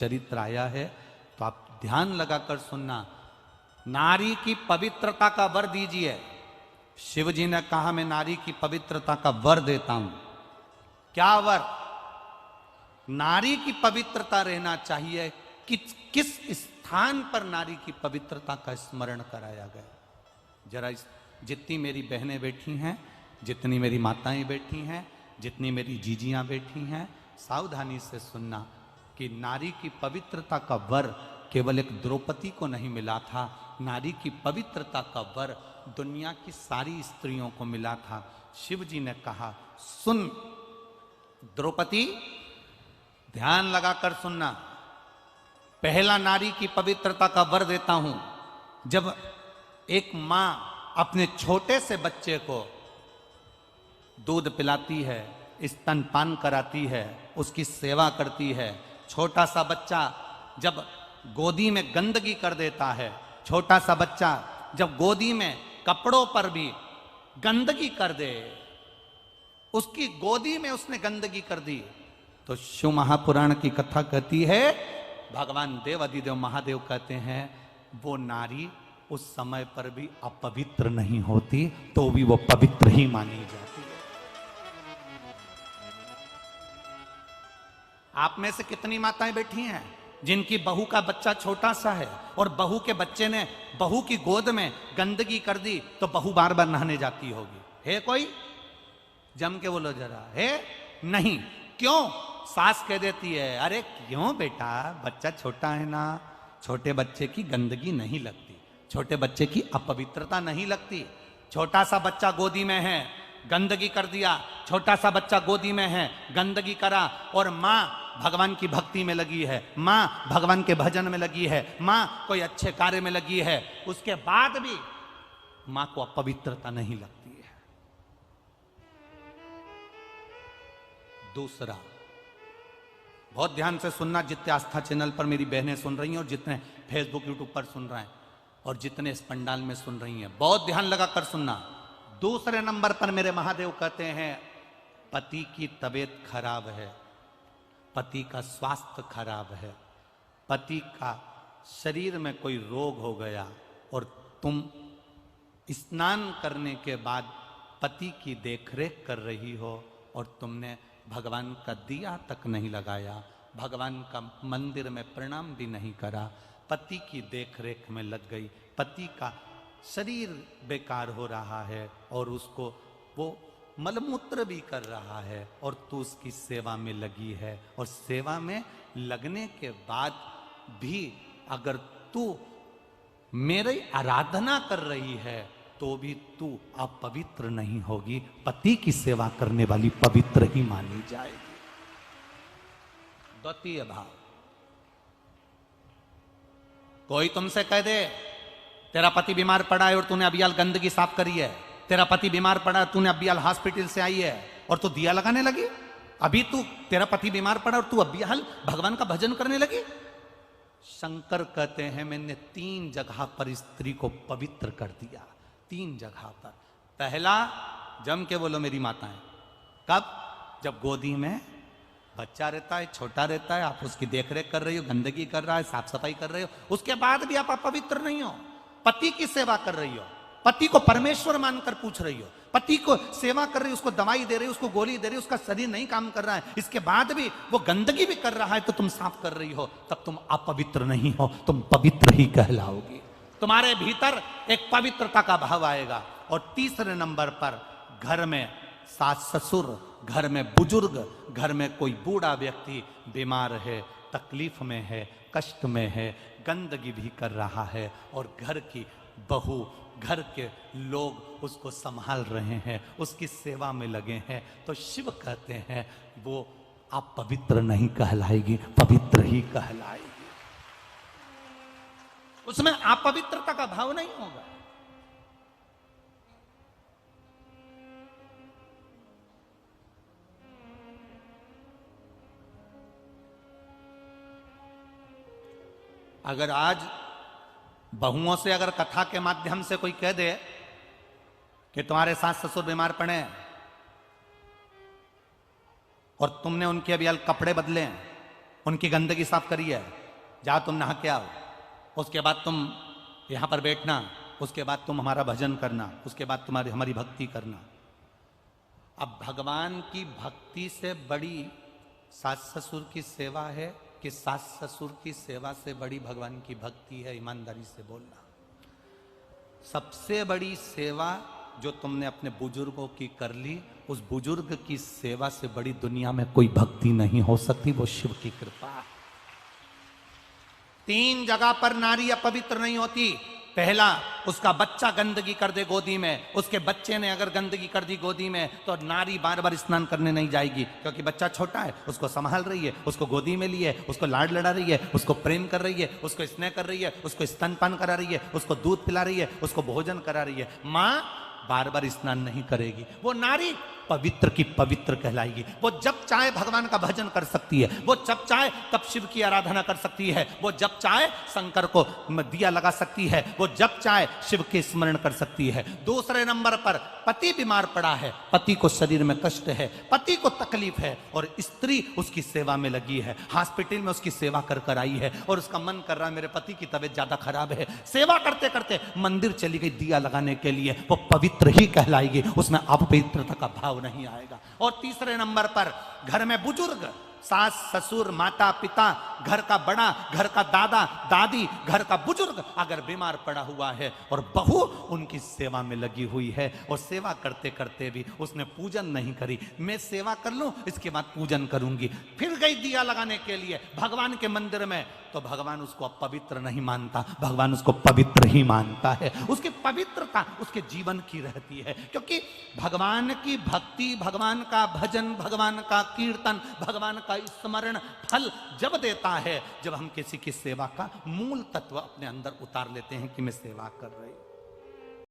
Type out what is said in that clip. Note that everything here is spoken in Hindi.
चरित्र आया है, तो आप ध्यान लगाकर सुनना। नारी की पवित्रता का वर दीजिए। शिव जी ने कहा मैं नारी की पवित्रता का वर देता हूं। क्या वर? नारी की पवित्रता रहना चाहिए। किस स्थान पर नारी की पवित्रता का स्मरण कराया गया? जरा जितनी मेरी बहनें बैठी हैं, जितनी मेरी माताएं बैठी हैं, जितनी मेरी जीजियां बैठी हैं, सावधानी से सुनना कि नारी की पवित्रता का वर केवल एक द्रौपदी को नहीं मिला था। नारी की पवित्रता का वर दुनिया की सारी स्त्रियों को मिला था। शिव जी ने कहा सुन द्रौपदी, ध्यान लगाकर सुनना। पहला नारी की पवित्रता का वर देता हूं। जब एक मां अपने छोटे से बच्चे को दूध पिलाती है, स्तनपान कराती है, उसकी सेवा करती है, छोटा सा बच्चा जब गोदी में गंदगी कर देता है, छोटा सा बच्चा जब गोदी में कपड़ों पर भी गंदगी कर दे, उसकी गोदी में उसने गंदगी कर दी, तो शिव महापुराण की कथा कहती है, भगवान देव अधिदेव महादेव कहते हैं वो नारी उस समय पर भी अपवित्र नहीं होती, तो भी वो पवित्र ही मानी जाती है। आप में से कितनी माताएं बैठी हैं जिनकी बहू का बच्चा छोटा सा है और बहू के बच्चे ने बहू की गोद में गंदगी कर दी, तो बहू बार बार नहाने जाती होगी? है कोई? जम के बोलो जरा, है? नहीं। क्यों? सास कह देती है अरे क्यों बेटा, बच्चा छोटा है ना, छोटे बच्चे की गंदगी नहीं लगती, छोटे बच्चे की अपवित्रता नहीं लगती। छोटा सा बच्चा गोदी में है, गंदगी कर दिया, छोटा सा बच्चा गोदी में है, गंदगी करा, और माँ भगवान की भक्ति में लगी है, माँ भगवान के भजन में लगी है, माँ कोई अच्छे कार्य में लगी है, उसके बाद भी माँ को अपवित्रता नहीं लगती है। दूसरा, बहुत ध्यान से सुनना, जितने आस्था चैनल पर मेरी बहनें सुन रही हैं और जितने फेसबुक यूट्यूब पर सुन रहे हैं और जितने इस पंडाल में सुन रही हैं, बहुत ध्यान लगाकर सुनना। दूसरे नंबर पर मेरे महादेव कहते हैं पति की तबीयत खराब है, पति का स्वास्थ्य खराब है, पति का शरीर में कोई रोग हो गया और तुम स्नान करने के बाद पति की देखरेख कर रही हो और तुमने भगवान का दिया तक नहीं लगाया, भगवान का मंदिर में प्रणाम भी नहीं करा, पति की देखरेख में लग गई, पति का शरीर बेकार हो रहा है और उसको वो मलमूत्र भी कर रहा है और तू उसकी सेवा में लगी है, और सेवा में लगने के बाद भी अगर तू मेरी आराधना कर रही है तो भी तू अपवित्र नहीं होगी, पति की सेवा करने वाली पवित्र ही मानी जाएगी। द्वितीय भाव, कोई तुमसे कह दे तेरा पति बीमार पड़ा है और तूने अबियाल गंदगी साफ करी है, तेरा पति बीमार पड़ा, तूने अबियाल हॉस्पिटल से आई है और तू दिया लगाने लगी, अभी तू तेरा पति बीमार पड़ा और तू अबियाल भगवान का भजन करने लगी। शंकर कहते हैं मैंने 3 जगह पर स्त्री को पवित्र कर दिया, 3 जगह पर। पहला, जम के बोलो मेरी माताएं, कब? जब गोदी में बच्चा रहता है, छोटा रहता है, आप उसकी देखरेख कर रही हो, गंदगी कर रहा है, साफ सफाई कर रहे हो, उसके बाद भी आप अपवित्र नहीं हो, पति की सेवा कर रही हो, पति को परमेश्वर मानकर पूछ रही हो, पति को सेवा कर रही हो, उसको दवाई दे रही हो, उसको गोली दे रही हो, उसका शरीर नहीं काम कर रहा है, इसके बाद भी वो गंदगी भी कर रहा है तो तुम साफ कर रही हो, तब तुम अपवित्र नहीं हो, तुम पवित्र ही कहलाओगी। तुम्हारे भीतर एक पवित्रता का भाव आएगा। और तीसरे नंबर पर घर में सास ससुर, घर में बुजुर्ग, घर में कोई बूढ़ा व्यक्ति बीमार है, तकलीफ में है, कष्ट में है, गंदगी भी कर रहा है और घर की बहू, घर के लोग उसको संभाल रहे हैं, उसकी सेवा में लगे हैं, तो शिव कहते हैं वो आप पवित्र नहीं कहलाएगी, पवित्र ही कहलाएगी, उसमें अपवित्रता का भाव नहीं होगा। अगर आज बहुओं से अगर कथा के माध्यम से कोई कह दे कि तुम्हारे सास ससुर बीमार पड़े और तुमने उनके अभी कपड़े बदले उनकी गंदगी साफ करी है, जाओ तुम नहा के आओ, उसके बाद तुम यहां पर बैठना, उसके बाद तुम हमारा भजन करना, उसके बाद तुम्हारी हमारी भक्ति करना। अब भगवान की भक्ति से बड़ी सास ससुर की सेवा है कि सास ससुर की सेवा से बड़ी भगवान की भक्ति है? ईमानदारी से बोलना। सबसे बड़ी सेवा जो तुमने अपने बुजुर्गों की कर ली, उस बुजुर्ग की सेवा से बड़ी दुनिया में कोई भक्ति नहीं हो सकती, वो शिव की कृपा। 3 जगह पर नारी अपवित्र नहीं होती। पहला, उसका बच्चा गंदगी कर दे गोदी में, उसके बच्चे ने अगर गंदगी कर दी गोदी में तो नारी बार बार स्नान करने नहीं जाएगी, क्योंकि बच्चा छोटा है, उसको संभाल रही है, उसको गोदी में लिए, उसको लाड लड़ा रही है, उसको प्रेम कर रही है, उसको स्नेह कर रही है, उसको स्तनपान करा रही है, उसको दूध पिला रही है, उसको भोजन करा रही है। माँ बार बार स्नान नहीं करेगी, वो नारी पवित्र की पवित्र कहलाएगी। वो जब चाहे भगवान का भजन कर सकती है, वो जब चाहे तब शिव की आराधना कर सकती है, वो जब चाहे शंकर को दिया लगा सकती है, वो जब चाहे शिव के स्मरण कर सकती है। दूसरे नंबर पर पति बीमार पड़ा है, पति को शरीर में कष्ट है, पति को तकलीफ है और स्त्री उसकी सेवा में लगी है, हॉस्पिटल में उसकी सेवा कर कर आई है और उसका मन कर रहा है मेरे पति की तबीयत ज्यादा खराब है, सेवा करते करते मंदिर चली गई दिया लगाने के लिए, वो पवित्र ही कहलाएगी, उसमें अपवित्रता का भाव नहीं आएगा। और तीसरे नंबर पर घर में बुजुर्ग, सास ससुर माता पिता, घर का बड़ा, घर का दादा दादी, घर का बुजुर्ग अगर बीमार पड़ा हुआ है और बहू उनकी सेवा में लगी हुई है और सेवा करते करते भी उसने पूजन नहीं करी, मैं सेवा कर लूं इसके बाद पूजन करूंगी, फिर गई दिया लगाने के लिए भगवान के मंदिर में, तो भगवान उसको अपवित्र नहीं मानता, भगवान उसको पवित्र ही मानता है। उसकी पवित्रता उसके जीवन की रहती है, क्योंकि भगवान की भक्ति, भगवान का भजन, भगवान का कीर्तन, भगवान का स्मरण फल जब देता है जब हम किसी की सेवा का मूल तत्व अपने अंदर उतार लेते हैं कि मैं सेवा कर रही हूं।